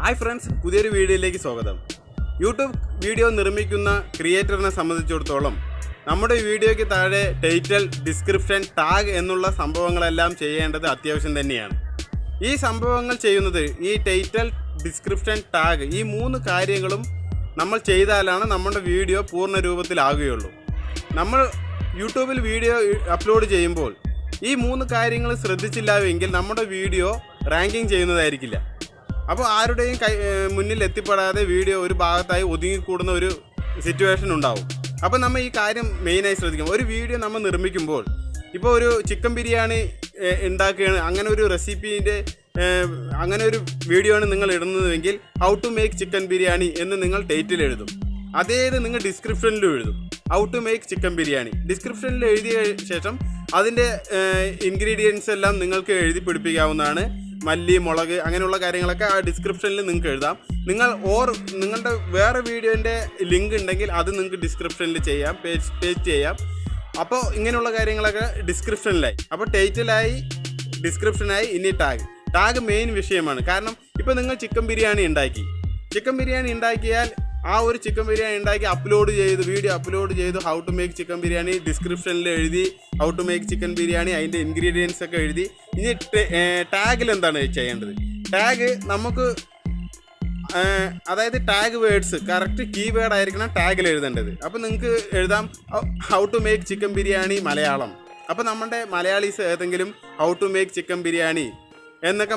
Hi friends, പുതിയൊരു വീഡിയോയിലേക്ക് സ്വാഗതം. യൂട്യൂബ് വീഡിയോ നിർമ്മിക്കുന്ന ക്രിയേറ്ററിനെ സംബന്ധിച്ചിടത്തോളം നമ്മുടെ വീഡിയോയ്ക്ക് താഴെ ടൈറ്റിൽ, ഡിസ്ക്രിപ്ഷൻ, ടാഗ് എന്നുള്ള സംഭവങ്ങളെല്ലാം ചെയ്യേണ്ടത് അത്യാവശ്യം തന്നെയാണ്. ഈ സംഭവങ്ങൾ ചെയ്യുന്നത് ഈ ടൈറ്റിൽ, ഡിസ്ക്രിപ്ഷൻ, ടാഗ് ഈ 3 കാര്യങ്ങളും നമ്മൾ ചെയ്താലാണ് നമ്മുടെ വീഡിയോ പൂർണ്ണ രൂപത്തിലാകുകയുള്ളൂ. നമ്മൾ യൂട്യൂബിൽ വീഡിയോ അപ്ലോഡ് ചെയ്യുമ്പോൾ ഈ 3 കാര്യങ്ങൾ ശ്രദ്ധിച്ചില്ലാവെങ്കിൽ നമ്മുടെ വീഡിയോ റാങ്കിങ് ചെയ്യുന്നതായിരിക്കില്ല. അപ്പോൾ ആരുടെയും മുന്നിൽ എത്തിപ്പെടാതെ വീഡിയോ ഒരു ഭാഗത്തായി ഒതുങ്ങിക്കൂടുന്ന ഒരു സിറ്റുവേഷൻ ഉണ്ടാവും. അപ്പോൾ നമ്മൾ ഈ കാര്യം മെയിനായി ശ്രദ്ധിക്കണം. ഒരു വീഡിയോ നമ്മൾ നിർമ്മിക്കുമ്പോൾ ഇപ്പോൾ ഒരു ചിക്കൻ ബിരിയാണി ഉണ്ടാക്കുകയാണ്, അങ്ങനെ ഒരു റെസിപ്പീൻ്റെ അങ്ങനെ ഒരു വീഡിയോ ആണ് നിങ്ങൾ ഇടുന്നതെങ്കിൽ how to make chicken biryani എന്ന് നിങ്ങൾ ടൈറ്റിൽ എഴുതും. അതേത് നിങ്ങൾ ഡിസ്ക്രിപ്ഷനിലും എഴുതും, how to make chicken biryani. ഡിസ്ക്രിപ്ഷനിൽ എഴുതിയ ശേഷം അതിൻ്റെ ഇൻഗ്രീഡിയൻസ് എല്ലാം നിങ്ങൾക്ക് എഴുതി പിടിപ്പിക്കാവുന്നതാണ്. മല്ലി, മുളക് അങ്ങനെയുള്ള കാര്യങ്ങളൊക്കെ ആ ഡിസ്ക്രിപ്ഷനിൽ നിങ്ങൾക്ക് എഴുതാം. നിങ്ങളുടെ വേറെ വീഡിയോൻ്റെ ലിങ്ക് ഉണ്ടെങ്കിൽ അത് നിങ്ങൾക്ക് ഡിസ്ക്രിപ്ഷനിൽ ചെയ്യാം, പേസ്റ്റ് ചെയ്യാം. അപ്പോൾ ഇങ്ങനെയുള്ള കാര്യങ്ങളൊക്കെ ഡിസ്ക്രിപ്ഷനിലായി. അപ്പോൾ ടൈറ്റിലായി, ഡിസ്ക്രിപ്ഷനായി. ഇനി ടാഗ് മെയിൻ വിഷയമാണ്. കാരണം ഇപ്പോൾ നിങ്ങൾ ചിക്കൻ ബിരിയാണി ഉണ്ടാക്കിയാൽ ആ ഒരു ചിക്കൻ ബിരിയാണി ഉണ്ടാക്കി വീഡിയോ അപ്ലോഡ് ചെയ്തു how to make chicken biryani ഡിസ്ക്രിപ്ഷനിൽ എഴുതി, how to make chicken biryani അതിൻ്റെ ഇൻഗ്രീഡിയൻസ് ഒക്കെ എഴുതി. ഇനി ടാഗിൽ എന്താണ് ചെയ്യേണ്ടത്? ടാഗ് നമുക്ക് അതായത് ടാഗ് വേർഡ്സ് കറക്റ്റ് കീവേഡ് ആയിരിക്കണം ടാഗിൽ എഴുതേണ്ടത്. അപ്പോൾ നിങ്ങൾക്ക് എഴുതാം how to make chicken biryani Malayalam. അപ്പോൾ നമ്മുടെ മലയാളീസ് ഏതെങ്കിലും how to make chicken biryani എന്നൊക്കെ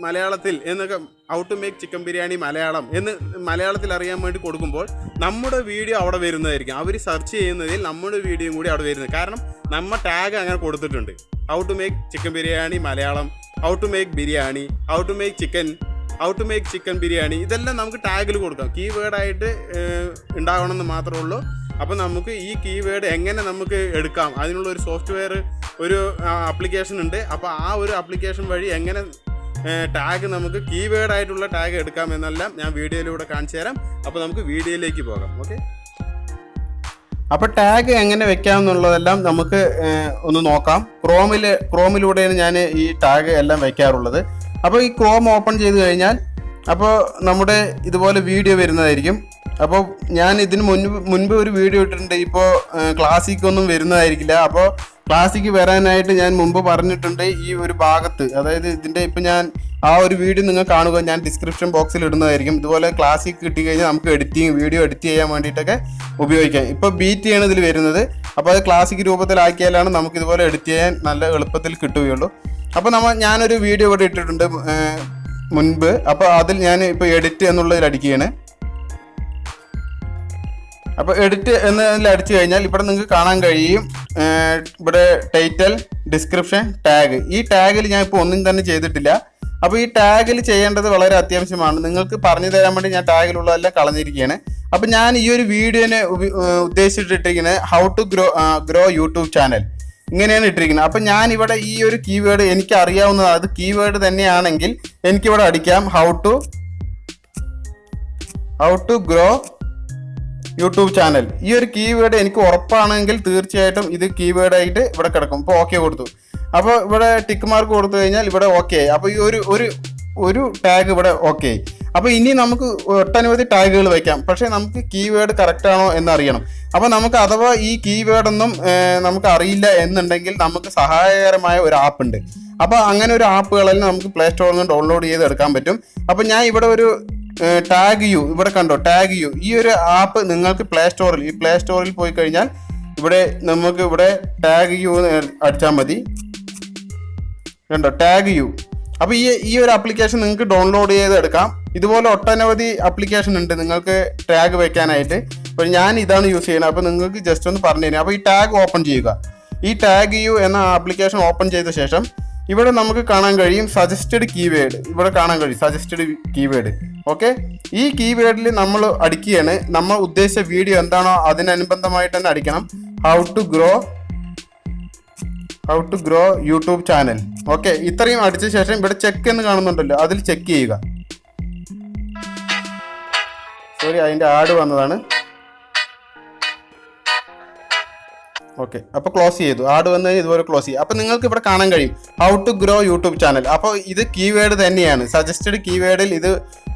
മലയാളത്തിൽ എന്നൊക്കെ how to make chicken biryani Malayalam എന്ന് മലയാളത്തിൽ അറിയാൻ വേണ്ടി കൊടുക്കുമ്പോൾ നമ്മുടെ വീഡിയോ അവിടെ വരുന്നതായിരിക്കും. അവർ സെർച്ച് ചെയ്യുന്നതിൽ നമ്മുടെ വീഡിയോയും കൂടി അവിടെ വരുന്നത്. കാരണം നമ്മൾ ടാഗ് അങ്ങനെ കൊടുത്തിട്ടുണ്ട്, how to make chicken biryani Malayalam, how to make biryani, how to make chicken biryani. ഇതെല്ലാം നമുക്ക് ടാഗിൽ കൊടുക്കാം. കീവേഡായിട്ട് ഉണ്ടാവണമെന്ന് മാത്രമേ ഉള്ളൂ. അപ്പോൾ നമുക്ക് ഈ കീവേഡ് എങ്ങനെ നമുക്ക് എടുക്കാം, അതിനുള്ള ഒരു സോഫ്റ്റ്വെയർ, ഒരു ആപ്ലിക്കേഷൻ ഉണ്ട്. അപ്പോൾ ആ ഒരു ആപ്ലിക്കേഷൻ വഴി എങ്ങനെ ടാഗ് നമുക്ക് കീവേഡായിട്ടുള്ള ടാഗ് എടുക്കാം എന്നെല്ലാം ഞാൻ വീഡിയോയിലൂടെ കാണിച്ചു തരാം. അപ്പോൾ നമുക്ക് വീഡിയോയിലേക്ക് പോകാം. ഓക്കെ, അപ്പോൾ ടാഗ് എങ്ങനെ വെക്കാം എന്നുള്ളതെല്ലാം നമുക്ക് ഒന്ന് നോക്കാം. ക്രോമിലൂടെയാണ് ഞാൻ ഈ ടാഗ് എല്ലാം വയ്ക്കാറുള്ളത്. അപ്പോൾ ഈ ക്രോം ഓപ്പൺ ചെയ്ത് കഴിഞ്ഞാൽ അപ്പോൾ നമ്മുടെ ഇതുപോലെ വീഡിയോ വരുന്നതായിരിക്കും. അപ്പോൾ ഞാൻ ഇതിന് മുൻപ് ഒരു വീഡിയോ ഇട്ടിട്ടുണ്ട്. ഇപ്പോൾ ക്ലാസിക്കൊന്നും വരുന്നതായിരിക്കില്ല. അപ്പോൾ ക്ലാസിക്ക് വരാനായിട്ട് ഞാൻ മുമ്പ് പറഞ്ഞിട്ടുണ്ട്. ഈ ഒരു ഭാഗത്ത്, അതായത് ഇതിൻ്റെ ഇപ്പോൾ ഞാൻ ആ ഒരു വീഡിയോ നിങ്ങൾ കാണുക, ഞാൻ ഡിസ്ക്രിപ്ഷൻ ബോക്സിൽ ഇടുന്നതായിരിക്കും. ഇതുപോലെ ക്ലാസിക് കിട്ടിക്കഴിഞ്ഞാൽ നമുക്ക് വീഡിയോ എഡിറ്റ് ചെയ്യാൻ വേണ്ടിയിട്ടൊക്കെ ഉപയോഗിക്കാം. ഇപ്പോൾ ബീറ്റിയാണ് ഇതിൽ വരുന്നത്. അപ്പോൾ അത് ക്ലാസിക് രൂപത്തിലാക്കിയാലാണ് നമുക്ക് ഇതുപോലെ എഡിറ്റ് ചെയ്യാൻ നല്ല എളുപ്പത്തിൽ കിട്ടുകയുള്ളൂ. അപ്പോൾ ഞാനൊരു വീഡിയോ ഇവിടെ ഇട്ടിട്ടുണ്ട് മുൻപ്. അപ്പോൾ അതിൽ ഞാൻ ഇപ്പോൾ എഡിറ്റ് എന്നുള്ളതിൽ അടിക്കുകയാണ്. അപ്പോൾ എഡിറ്റ് എന്നതിൽ അടിച്ചു കഴിഞ്ഞാൽ ഇവിടെ നിങ്ങൾക്ക് കാണാൻ കഴിയും ഇവിടെ ടൈറ്റിൽ, ഡിസ്ക്രിപ്ഷൻ, ടാഗ്. ഈ ടാഗിൽ ഞാൻ ഇപ്പോൾ ഒന്നും തന്നെ ചെയ്തിട്ടില്ല. അപ്പോൾ ഈ ടാഗിൽ ചെയ്യേണ്ടത് വളരെ അത്യാവശ്യമാണ്. നിങ്ങൾക്ക് പറഞ്ഞു തരാൻ വേണ്ടി ഞാൻ ടാഗിലുള്ളതെല്ലാം കളഞ്ഞിരിക്കുകയാണ്. അപ്പോൾ ഞാൻ ഈ ഒരു വീഡിയോനെ ഉദ്ദേശിച്ചിട്ടിരിക്കുന്നത് how to grow YouTube channel ഇങ്ങനെയാണ് ഇട്ടിരിക്കുന്നത്. അപ്പം ഞാൻ ഇവിടെ ഈ ഒരു കീവേഡ് എനിക്ക് അറിയാവുന്നത്, അത് കീവേഡ് തന്നെയാണെങ്കിൽ എനിക്കിവിടെ അടിക്കാം how to grow YouTube channel. ഈ ഒരു കീവേഡ് എനിക്ക് ഉറപ്പാണെങ്കിൽ തീർച്ചയായിട്ടും ഇത് കീവേഡായിട്ട് ഇവിടെ കിടക്കും. ഇപ്പോൾ ഓക്കെ കൊടുത്തു. അപ്പോൾ ഇവിടെ ടിക്ക് മാർക്ക് കൊടുത്തു കഴിഞ്ഞാൽ ഇവിടെ ഓക്കെ ആയി. അപ്പോൾ ഈ ഒരു ടാഗ് ഇവിടെ ഓക്കെ ആയി. അപ്പോൾ ഇനി നമുക്ക് ഒട്ടനവധി ടാഗുകൾ വയ്ക്കാം. പക്ഷേ നമുക്ക് കീവേഡ് കറക്റ്റ് ആണോ എന്നറിയണം. അപ്പോൾ നമുക്ക് അഥവാ ഈ കീവേഡൊന്നും നമുക്ക് അറിയില്ല എന്നുണ്ടെങ്കിൽ നമുക്ക് സഹായകരമായ ഒരു ആപ്പ് ഉണ്ട്. അപ്പോൾ അങ്ങനെ ഒരു ആപ്പുകളെല്ലാം നമുക്ക് പ്ലേ സ്റ്റോറിൽ നിന്ന് ഡൗൺലോഡ് ചെയ്ത് എടുക്കാൻ പറ്റും. അപ്പോൾ ഞാൻ ഇവിടെ ഒരു ടാഗ് യു ഇവിടെ കണ്ടോ, ടാഗ് യു ഈ ഒരു ആപ്പ് നിങ്ങൾക്ക് പ്ലേ സ്റ്റോറിൽ പോയി കഴിഞ്ഞാൽ നമുക്ക് ഇവിടെ ടാഗ് യു അടിച്ചാൽ മതി. കണ്ടോ, ടാഗ് യു. അപ്പോൾ ഈ ഒരു ആപ്ലിക്കേഷൻ നിങ്ങൾക്ക് ഡൗൺലോഡ് ചെയ്ത് എടുക്കാം. ഇതുപോലെ ഒട്ടനവധി ആപ്ലിക്കേഷൻ ഉണ്ട് നിങ്ങൾക്ക് ടാഗ് വെക്കാനായിട്ട്. അപ്പോൾ ഞാൻ ഇതാണ് യൂസ് ചെയ്യുന്നത്. അപ്പോൾ നിങ്ങൾക്ക് ജസ്റ്റ് ഒന്ന് പറഞ്ഞു തരാം. അപ്പോൾ ഈ ടാഗ് ഓപ്പൺ ചെയ്യുക. ഈ ടാഗ് യു എന്ന ആപ്ലിക്കേഷൻ ഓപ്പൺ ചെയ്ത ശേഷം ഇവിടെ നമുക്ക് കാണാൻ കഴിയും സജസ്റ്റഡ് കീവേഡ്. ഇവിടെ കാണാൻ കഴിയും സജസ്റ്റഡ് കീവേഡ്. ഓക്കെ, ഈ കീവേഡിൽ നമ്മൾ അടിക്കുകയാണ്. നമ്മൾ ഉദ്ദേശിച്ച വീഡിയോ എന്താണോ അതിനനുബന്ധമായിട്ട് തന്നെ അടിക്കണം. How to grow YouTube channel. Okay, ഇത്രയും അടിച്ച ശേഷം ഇവിടെ ചെക്ക് എന്ന് കാണുന്നുണ്ടല്ലോ, അതിൽ ചെക്ക് ചെയ്യുക. സോറി, അതിൻ്റെ ആഡ് വന്നതാണ്. ഓക്കെ, അപ്പോൾ ക്ലോസ് ചെയ്തു. ആഡ് വന്ന് ഇതുപോലെ ക്ലോസ് ചെയ്യും. അപ്പോൾ നിങ്ങൾക്ക് ഇവിടെ കാണാൻ കഴിയും how to grow YouTube channel. അപ്പോൾ ഇത് കീവേഡ് തന്നെയാണ്, സജസ്റ്റഡ് കീവേഡിൽ ഇത്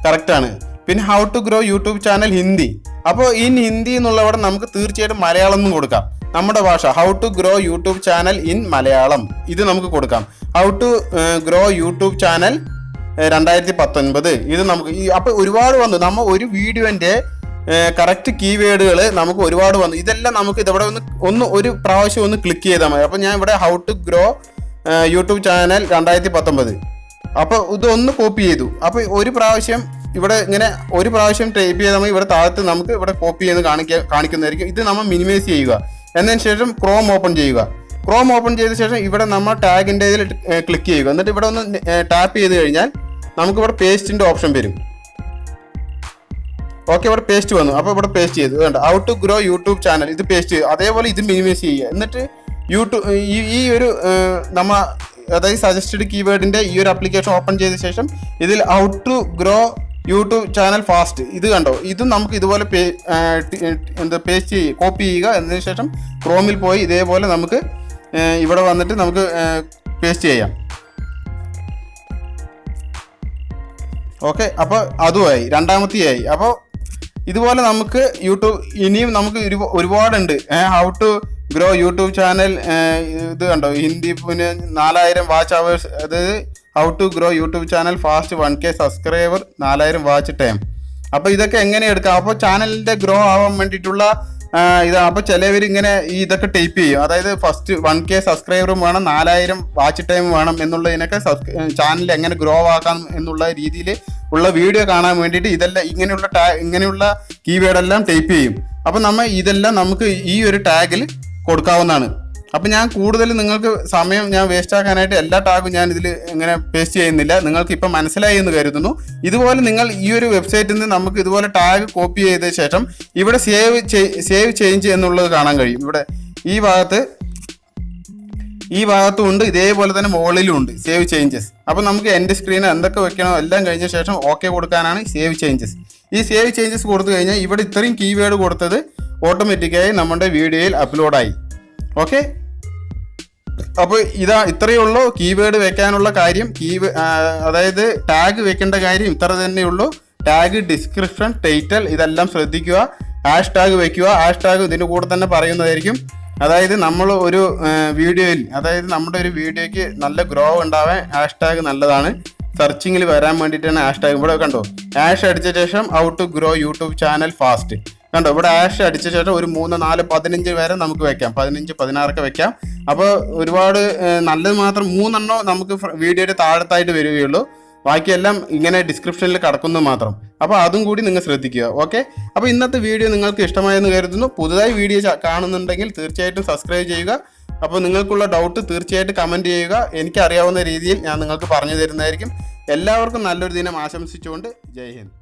കറക്റ്റാണ്. പിന്നെ how to grow YouTube channel Hindi. അപ്പോൾ ഇൻ ഹിന്ദി എന്നുള്ളവിടെ നമുക്ക് തീർച്ചയായിട്ടും മലയാളം എന്നും കൊടുക്കാം, നമ്മുടെ ഭാഷ. How to grow YouTube channel in Malayalam ഇത് നമുക്ക് കൊടുക്കാം. How to grow YouTube channel 2019 ഇത് നമുക്ക് അപ്പോൾ ഒരുപാട് വന്നു. നമ്മൾ ഒരു വീഡിയോൻ്റെ കറക്റ്റ് കീവേഡുകൾ നമുക്ക് ഒരുപാട് വന്നു. ഇതെല്ലാം നമുക്ക് ഇതവിടെ ഒരു പ്രാവശ്യം ഒന്ന് ക്ലിക്ക് ചെയ്താൽ മതി. അപ്പോൾ ഞാൻ ഇവിടെ how to grow YouTube channel 2019 അപ്പോൾ ഇതൊന്ന് കോപ്പി ചെയ്തു. അപ്പോൾ ഒരു പ്രാവശ്യം ഇവിടെ ഇങ്ങനെ ഒരു പ്രാവശ്യം ടൈപ്പ് ചെയ്താൽ മതി. ഇവിടെ താഴത്ത് നമുക്ക് ഇവിടെ കോപ്പി ചെയ്ത് കാണിക്കുന്നതായിരിക്കും. ഇത് നമ്മൾ മിനിമൈസ് ചെയ്യുക. എന്നതിന് ശേഷം ക്രോം ഓപ്പൺ ചെയ്യുക. ക്രോം ഓപ്പൺ ചെയ്ത ശേഷം ഇവിടെ നമ്മൾ ടാഗിൻ്റെ ഇതിൽ ക്ലിക്ക് ചെയ്യുക. എന്നിട്ട് ഇവിടെ ഒന്ന് ടാപ്പ് ചെയ്ത് കഴിഞ്ഞാൽ നമുക്കിവിടെ പേസ്റ്റിൻ്റെ ഓപ്ഷൻ വരും. ഓക്കെ, ഇവിടെ പേസ്റ്റ് വന്നു. അപ്പോൾ ഇവിടെ പേസ്റ്റ് ചെയ്തു. വേണ്ട how to grow YouTube channel ഇത് പേസ്റ്റ് ചെയ്തു. അതേപോലെ ഇത് മിനിമൈസ് ചെയ്യുക. എന്നിട്ട് യൂട്യൂബ് ഈ ഒരു നമ്മ അതായത് സജസ്റ്റഡ് കീവേഡിൻ്റെ ഈ ഒരു ആപ്ലിക്കേഷൻ ഓപ്പൺ ചെയ്ത ശേഷം ഇതിൽ how to grow YouTube channel fast ഇത് കണ്ടോ, ഇതും നമുക്ക് ഇതുപോലെ പേസ്റ്റ് ചെയ്യുക, കോപ്പി ചെയ്യുക. എന്നതിന് ശേഷം ക്രോമിൽ പോയി ഇതേപോലെ നമുക്ക് ഇവിടെ വന്നിട്ട് നമുക്ക് പേസ്റ്റ് ചെയ്യാം. ഓക്കെ, അപ്പോൾ അതുമായി രണ്ടാമത്തെയായി. അപ്പോൾ ഇതുപോലെ നമുക്ക് യൂട്യൂബ് ഇനിയും നമുക്ക് ഒരുപാടുണ്ട്. How to grow YouTube channel ഇത് കണ്ടോ, ഹിന്ദി. പിന്നെ 4000 വാച്ച് അവേഴ്സ്, അതായത് how to grow YouTube channel fast 1K subscriber 4000 watch time. അപ്പോൾ ഇതൊക്കെ എങ്ങനെ എടുക്കാം? അപ്പോൾ ചാനലിൻ്റെ ഗ്രോ ആവാൻ വേണ്ടിയിട്ടുള്ള ഇതാണ്. അപ്പോൾ ചിലവർ ഇങ്ങനെ ഇതൊക്കെ ടൈപ്പ് ചെയ്യും. അതായത് ഫസ്റ്റ് 1K സബ്സ്ക്രൈബറും വേണം, 4000 വാച്ച് ടൈം വേണം എന്നുള്ളതിനൊക്കെ ചാനൽ എങ്ങനെ ഗ്രോ ആക്കാം എന്നുള്ള രീതിയിൽ ഉള്ള വീഡിയോ കാണാൻ വേണ്ടിയിട്ട് ഇതെല്ലാം ഇങ്ങനെയുള്ള കീവേഡെല്ലാം ടൈപ്പ് ചെയ്യും. അപ്പോൾ ഇതെല്ലാം നമുക്ക് ഈ ഒരു ടാഗിൽ കൊടുക്കാവുന്നതാണ്. അപ്പോൾ ഞാൻ കൂടുതൽ നിങ്ങൾക്ക് സമയം ഞാൻ വേസ്റ്റ് ആക്കാനായിട്ട് എല്ലാ ടാഗും ഞാൻ ഇതിൽ ഇങ്ങനെ പേസ്റ്റ് ചെയ്യുന്നില്ല. നിങ്ങൾക്ക് ഇപ്പം മനസ്സിലായി എന്ന് കരുതുന്നു. ഇതുപോലെ നിങ്ങൾ ഈ ഒരു വെബ്സൈറ്റിൽ നിന്ന് നമുക്ക് ഇതുപോലെ ടാഗ് കോപ്പി ചെയ്ത ശേഷം ഇവിടെ സേവ് ചേഞ്ച് എന്നുള്ളത് കാണാൻ കഴിയും. ഇവിടെ ഈ ഭാഗത്തും ഉണ്ട്, ഇതേപോലെ തന്നെ മുകളിലും ഉണ്ട് സേവ് ചേഞ്ചസ്. അപ്പോൾ നമുക്ക് എൻ്റെ സ്ക്രീനിൽ എന്തൊക്കെ വെക്കണോ എല്ലാം കഴിഞ്ഞ ശേഷം ഓക്കെ കൊടുക്കാനാണ് സേവ് ചേഞ്ചസ്. ഈ സേവ് ചേഞ്ചസ് കൊടുത്തു കഴിഞ്ഞാൽ ഇവിടെ ഇത്രയും കീവേഡ് കൊടുത്തത് ഓട്ടോമാറ്റിക്കായി നമ്മുടെ വീഡിയോയിൽ അപ്ലോഡായി. ഓക്കെ, അപ്പോൾ ഇത്രയേ ഉള്ളൂ കീവേഡ് വെക്കാനുള്ള കാര്യം. അതായത് ടാഗ് വെക്കേണ്ട കാര്യം ഇത്ര തന്നെയുള്ളൂ. ടാഗ്, ഡിസ്ക്രിപ്ഷൻ, ടൈറ്റിൽ ഇതെല്ലാം ശ്രദ്ധിക്കുക. ഹാഷ് ടാഗ് വെക്കുക. ഹാഷ് ടാഗ് ഇതിൻ്റെ കൂടെ തന്നെ പറയുന്നതായിരിക്കും. അതായത് നമ്മൾ ഒരു വീഡിയോയിൽ, അതായത് നമ്മുടെ ഒരു വീഡിയോയ്ക്ക് നല്ല ഗ്രോ ഉണ്ടാവാൻ ഹാഷ് ടാഗ് നല്ലതാണ്. സെർച്ചിങ്ങിൽ വരാൻ വേണ്ടിയിട്ടാണ് ഹാഷ് ടാഗ്. ഇവിടെ കണ്ടോ, ഹാഷ് അടിച്ച ശേഷം how to grow YouTube channel fast കണ്ടോ. ഇവിടെ ഹാഷ് അടിച്ച ശേഷം ഒരു 3, 4, 15 വരെ നമുക്ക് വെക്കാം. 15, 16 വെക്കാം. അപ്പോൾ ഒരുപാട് നല്ലത് മാത്രം 3 എണ്ണം നമുക്ക് വീഡിയോയുടെ താഴത്തായിട്ട് വരികയുള്ളൂ. ബാക്കിയെല്ലാം ഇങ്ങനെ ഡിസ്ക്രിപ്ഷനിൽ കിടക്കുന്നത് മാത്രം. അപ്പോൾ അതും കൂടി നിങ്ങൾ ശ്രദ്ധിക്കുക. ഓക്കെ, അപ്പോൾ ഇന്നത്തെ വീഡിയോ നിങ്ങൾക്ക് ഇഷ്ടമായെന്ന് കരുതുന്നു. പുതുതായി വീഡിയോ കാണുന്നുണ്ടെങ്കിൽ തീർച്ചയായിട്ടും സബ്സ്ക്രൈബ് ചെയ്യുക. അപ്പോൾ നിങ്ങൾക്കുള്ള ഡൗട്ട് തീർച്ചയായിട്ടും കമൻറ്റ് ചെയ്യുക. എനിക്കറിയാവുന്ന രീതിയിൽ ഞാൻ നിങ്ങൾക്ക് പറഞ്ഞു തരുന്നതായിരിക്കും. എല്ലാവർക്കും നല്ലൊരു ദിനം ആശംസിച്ചുകൊണ്ട് ജയ് ഹിന്ദ്.